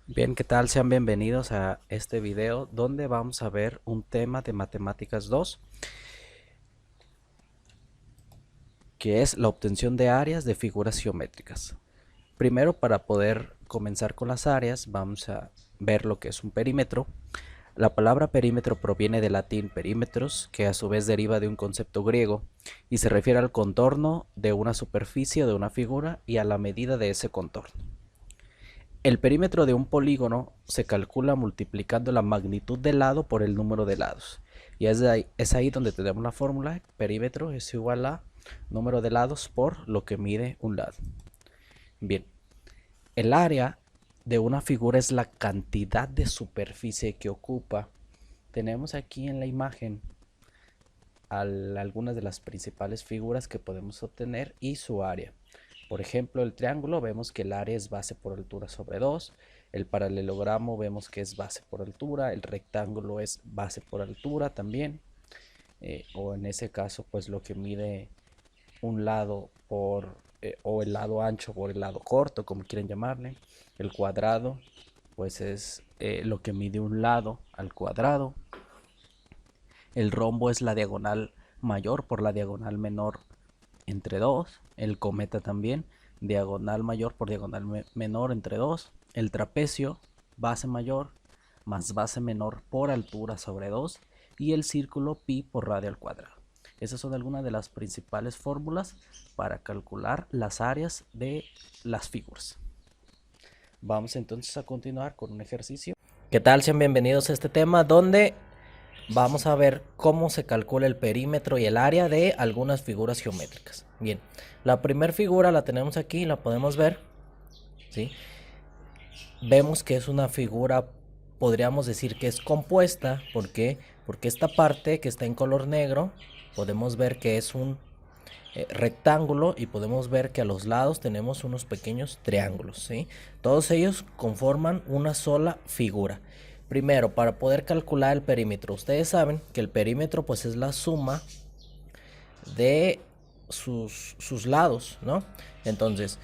Bien, ¿qué tal? Sean bienvenidos a este video donde vamos a ver un tema de Matemáticas 2, que es la obtención de áreas de figuras geométricas. Primero, para poder comenzar con las áreas, vamos a ver lo que es un perímetro. La palabra perímetro proviene del latín perímetros, que a su vez deriva de un concepto griego y se refiere al contorno de una superficie o de una figura y a la medida de ese contorno. El perímetro de un polígono se calcula multiplicando la magnitud del lado por el número de lados. Y es ahí donde tenemos la fórmula: perímetro es igual a número de lados por lo que mide un lado. Bien, el área de una figura es la cantidad de superficie que ocupa. Tenemos aquí en la imagen algunas de las principales figuras que podemos obtener y su área. Por ejemplo, el triángulo vemos que el área es base por altura sobre 2, el paralelogramo vemos que es base por altura, el rectángulo es base por altura también, o en ese caso pues lo que mide un lado o el lado ancho por el lado corto, como quieren llamarle. El cuadrado pues es lo que mide un lado al cuadrado. El rombo es la diagonal mayor por la diagonal menor entre 2. El cometa también, diagonal mayor por diagonal menor entre 2. El trapecio, base mayor más base menor por altura sobre 2. Y el círculo pi por radio al cuadrado. Esas son algunas de las principales fórmulas para calcular las áreas de las figuras. Vamos entonces a continuar con un ejercicio. ¿Qué tal? Sean bienvenidos a este tema donde vamos a ver cómo se calcula el perímetro y el área de algunas figuras geométricas. Bien, la primera figura la tenemos aquí, la podemos ver, ¿sí? Vemos que es una figura, podríamos decir que es compuesta. ¿Por qué? Porque esta parte que está en color negro, podemos ver que es un rectángulo y podemos ver que a los lados tenemos unos pequeños triángulos, ¿sí? Todos ellos conforman una sola figura. Primero, para poder calcular el perímetro, ustedes saben que el perímetro pues es la suma de sus lados, ¿no? Entonces,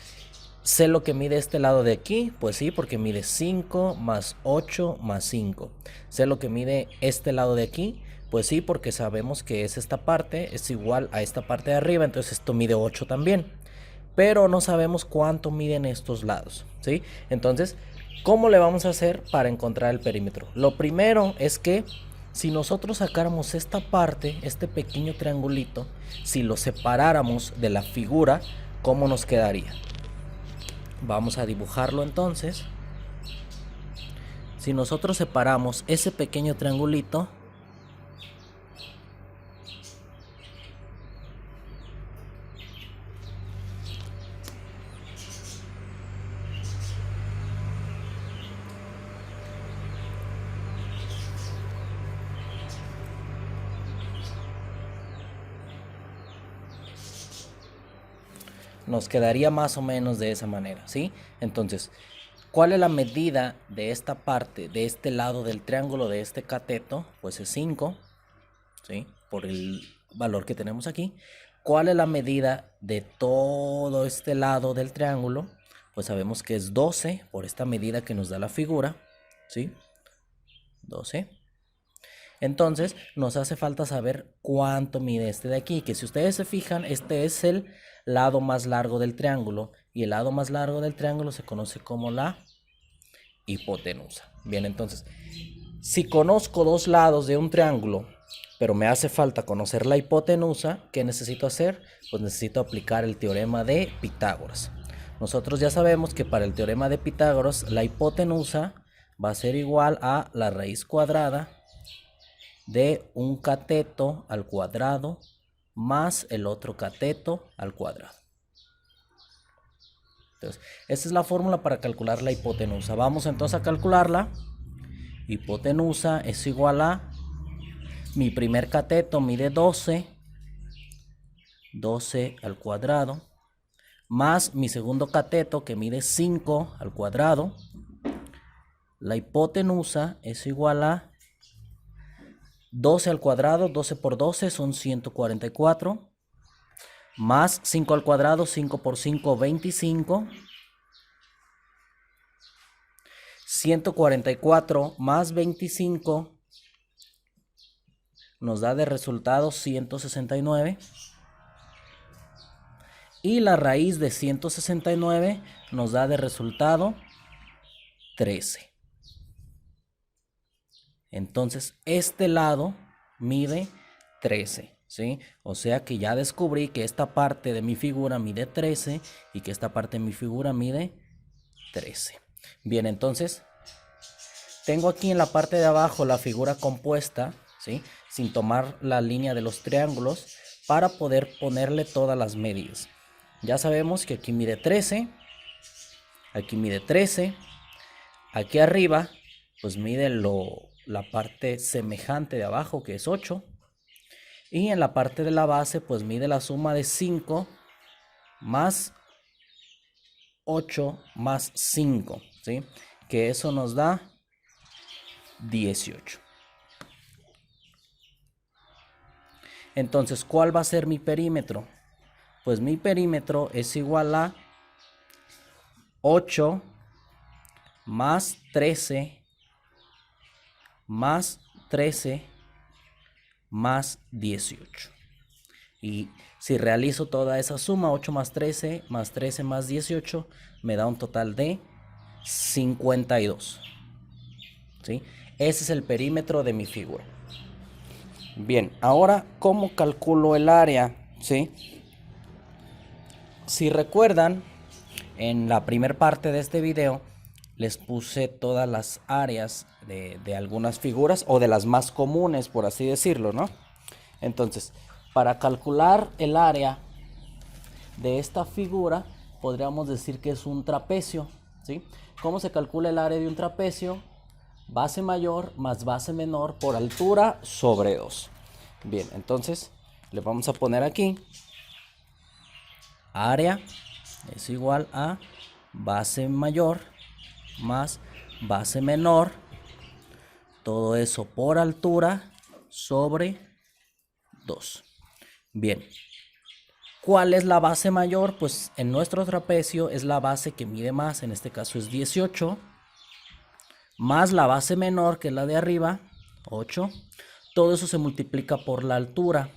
sé lo que mide este lado de aquí, pues sí, porque mide 5 más 8 más 5. Sé lo que mide este lado de aquí, pues sí, porque sabemos que es esta parte, es igual a esta parte de arriba, entonces esto mide 8 también. Pero no sabemos cuánto miden estos lados, ¿sí? Entonces, ¿cómo le vamos a hacer para encontrar el perímetro? Lo primero es que si nosotros sacáramos esta parte, este pequeño triangulito, si lo separáramos de la figura, ¿cómo nos quedaría? Vamos a dibujarlo entonces. Si nosotros separamos ese pequeño triangulito, nos quedaría más o menos de esa manera, ¿sí? Entonces, ¿cuál es la medida de esta parte, de este lado del triángulo, de este cateto? Pues es 5, ¿sí? Por el valor que tenemos aquí. ¿Cuál es la medida de todo este lado del triángulo? Pues sabemos que es 12 por esta medida que nos da la figura, ¿sí? 12. Entonces nos hace falta saber cuánto mide este de aquí, que si ustedes se fijan, este es el lado más largo del triángulo y el lado más largo del triángulo se conoce como la hipotenusa. Bien, entonces, si conozco dos lados de un triángulo, pero me hace falta conocer la hipotenusa, ¿qué necesito hacer? Pues necesito aplicar el teorema de Pitágoras. Nosotros ya sabemos que para el teorema de Pitágoras la hipotenusa va a ser igual a la raíz cuadrada de un cateto al cuadrado más el otro cateto al cuadrado. Entonces, esta es la fórmula para calcular la hipotenusa. Vamos entonces a calcularla. Hipotenusa es igual a mi primer cateto mide 12 al cuadrado, más mi segundo cateto que mide 5 al cuadrado. La hipotenusa es igual a 12 al cuadrado, 12 por 12 son 144, más 5 al cuadrado, 5 por 5, 25. 144 más 25 nos da de resultado 169. Y la raíz de 169 nos da de resultado 13. Entonces, este lado mide 13, ¿sí? O sea que ya descubrí que esta parte de mi figura mide 13 y que esta parte de mi figura mide 13. Bien, entonces, tengo aquí en la parte de abajo la figura compuesta, ¿sí? Sin tomar la línea de los triángulos para poder ponerle todas las medidas. Ya sabemos que aquí mide 13, aquí mide 13, aquí arriba pues mide la parte semejante de abajo que es 8 y en la parte de la base pues mide la suma de 5 más 8 más 5, ¿sí? Que eso nos da 18. Entonces, ¿cuál va a ser mi perímetro? Pues mi perímetro es igual a 8 más 13 más 13 más 18. Y si realizo toda esa suma, 8 más 13 más 13 más 18, me da un total de 52. ¿Sí? Ese es el perímetro de mi figura. Bien, ahora, ¿cómo calculo el área? ¿Sí? Si recuerdan, en la primera parte de este video les puse todas las áreas de algunas figuras o de las más comunes, por así decirlo, ¿no? Entonces, para calcular el área de esta figura, podríamos decir que es un trapecio, ¿sí? ¿Cómo se calcula el área de un trapecio? Base mayor más base menor por altura sobre 2. Bien, entonces le vamos a poner aquí área es igual a base mayor más base menor, todo eso por altura sobre 2. Bien, ¿cuál es la base mayor? Pues en nuestro trapecio es la base que mide más, en este caso es 18, más la base menor que es la de arriba, 8. Todo eso se multiplica por la altura.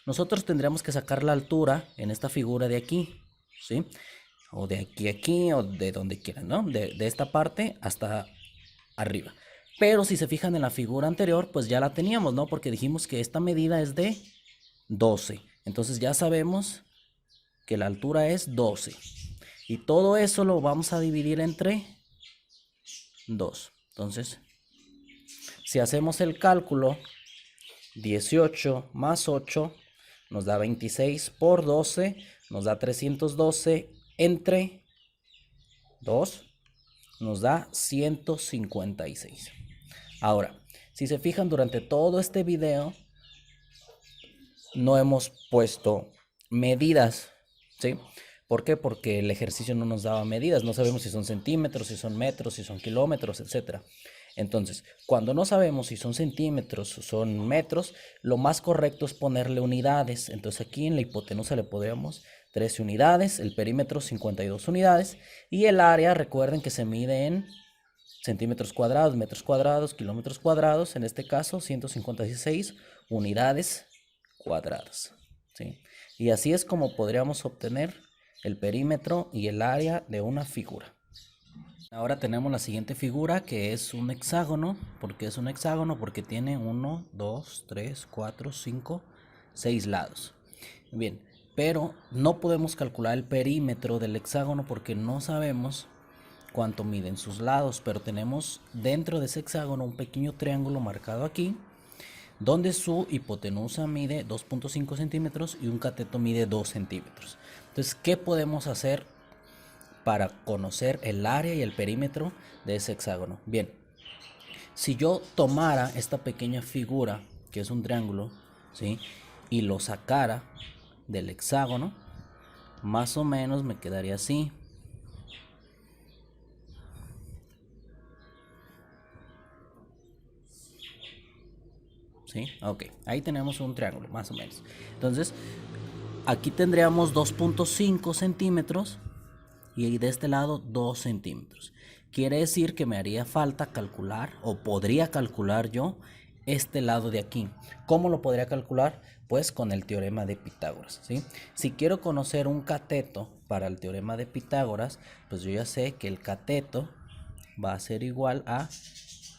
Nosotros tendríamos que sacar la altura en esta figura de aquí, ¿sí? O de aquí a aquí, o de donde quieran, ¿no? De esta parte hasta arriba. Pero si se fijan en la figura anterior, pues ya la teníamos, ¿no? Porque dijimos que esta medida es de 12. Entonces ya sabemos que la altura es 12. Y todo eso lo vamos a dividir entre 2. Entonces, si hacemos el cálculo, 18 más 8 nos da 26 por 12, nos da 312 entre 2, nos da 156. Ahora, si se fijan, durante todo este video no hemos puesto medidas, ¿sí? ¿Por qué? Porque el ejercicio no nos daba medidas, no sabemos si son centímetros, si son metros, si son kilómetros, etc. Entonces, cuando no sabemos si son centímetros o son metros, lo más correcto es ponerle unidades. Entonces aquí en la hipotenusa le podríamos 13 unidades, el perímetro 52 unidades y el área, recuerden que se mide en centímetros cuadrados, metros cuadrados, kilómetros cuadrados, en este caso 156 unidades cuadradas, ¿sí? Y así es como podríamos obtener el perímetro y el área de una figura. Ahora tenemos la siguiente figura que es un hexágono. ¿Por qué es un hexágono? Porque tiene 1, 2, 3, 4, 5, 6 lados. Bien, pero no podemos calcular el perímetro del hexágono porque no sabemos cuánto miden sus lados, pero tenemos dentro de ese hexágono un pequeño triángulo marcado aquí, donde su hipotenusa mide 2.5 centímetros y un cateto mide 2 centímetros. Entonces, ¿qué podemos hacer para conocer el área y el perímetro de ese hexágono? Bien, si yo tomara esta pequeña figura, que es un triángulo, ¿sí? Y lo sacara del hexágono, más o menos me quedaría así. ¿Sí? Ok, ahí tenemos un triángulo, más o menos. Entonces, aquí tendríamos 2.5 centímetros y de este lado 2 centímetros. Quiere decir que me haría falta calcular, o podría calcular yo, este lado de aquí. ¿Cómo lo podría calcular? Pues con el teorema de Pitágoras, ¿sí? Si quiero conocer un cateto para el teorema de Pitágoras, pues yo ya sé que el cateto va a ser igual a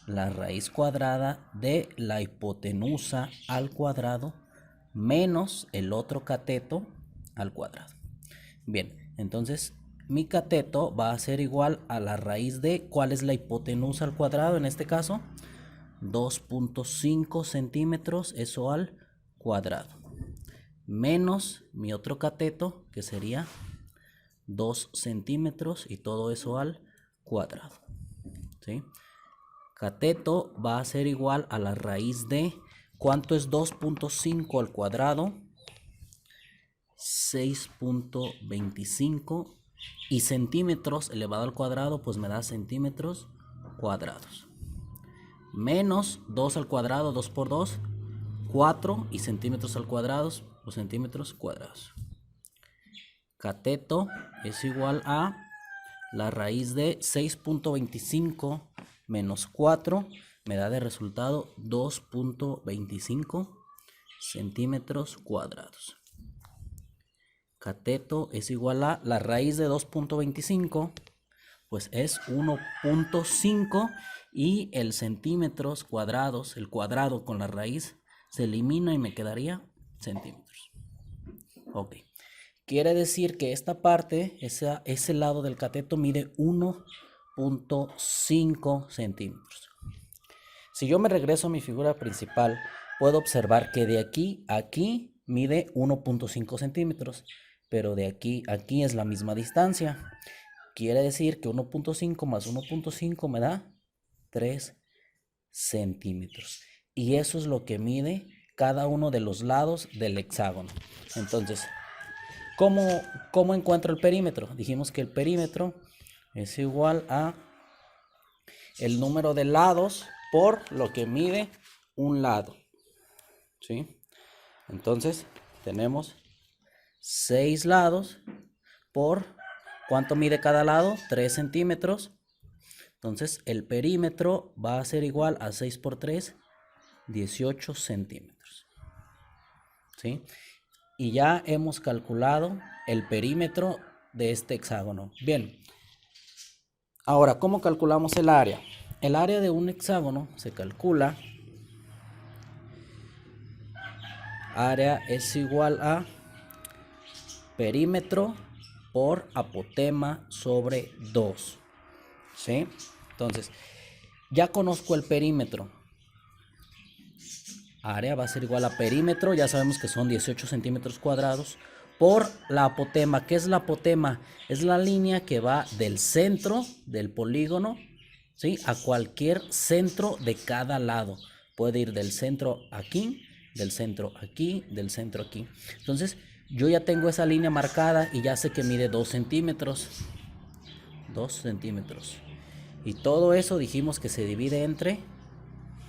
la raíz cuadrada de la hipotenusa al cuadrado menos el otro cateto al cuadrado. Bien, entonces mi cateto va a ser igual a la raíz de, ¿cuál es la hipotenusa al cuadrado en este caso? 2.5 centímetros, eso al cuadrado, menos mi otro cateto, que sería 2 centímetros, y todo eso al cuadrado, ¿sí? Cateto va a ser igual a la raíz de, ¿cuánto es 2.5 al cuadrado? 6.25, y centímetros elevado al cuadrado pues me da centímetros cuadrados, menos 2 al cuadrado, 2 por 2, 4, y centímetros al cuadrado, pues centímetros cuadrados. Cateto es igual a la raíz de 6.25 menos 4, me da de resultado 2.25 centímetros cuadrados. Cateto es igual a la raíz de 2.25, pues es 1.5, y el centímetros cuadrados, el cuadrado con la raíz, se elimina y me quedaría centímetros. Ok. Quiere decir que esta parte, ese lado del cateto mide 1.5 centímetros. Si yo me regreso a mi figura principal, puedo observar que de aquí a aquí mide 1.5 centímetros, pero de aquí a aquí es la misma distancia. Quiere decir que 1.5 más 1.5 me da 3 centímetros. Y eso es lo que mide cada uno de los lados del hexágono. Entonces, ¿cómo encuentro el perímetro? Dijimos que el perímetro es igual a el número de lados por lo que mide un lado, ¿sí? Entonces, tenemos 6 lados por, ¿cuánto mide cada lado? 3 centímetros. Entonces, el perímetro va a ser igual a 6 por 3, 18 centímetros, ¿sí? Y ya hemos calculado el perímetro de este hexágono. Bien, ahora, ¿cómo calculamos el área? El área de un hexágono se calcula. Área es igual a perímetro por apotema sobre 2, ¿sí? Entonces, ya conozco el perímetro. Área va a ser igual a perímetro, ya sabemos que son 18 centímetros cuadrados, por la apotema. ¿Qué es la apotema? Es la línea que va del centro del polígono, ¿sí?, a cualquier centro de cada lado. Puede ir del centro aquí, del centro aquí, del centro aquí. Entonces, yo ya tengo esa línea marcada y ya sé que mide 2 centímetros. 2 centímetros. Y todo eso dijimos que se divide entre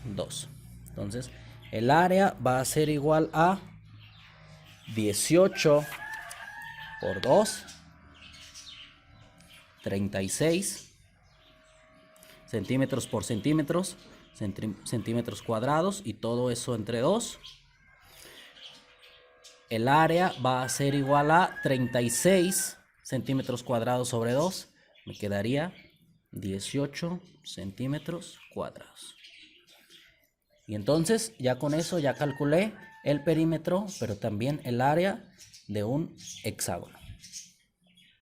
2. Entonces, el área va a ser igual a 18 por 2, 36 centímetros por centímetros, centímetros cuadrados, y todo eso entre 2. El área va a ser igual a 36 centímetros cuadrados sobre 2. Me quedaría 18 centímetros cuadrados. Y entonces ya con eso ya calculé el perímetro, pero también el área de un hexágono.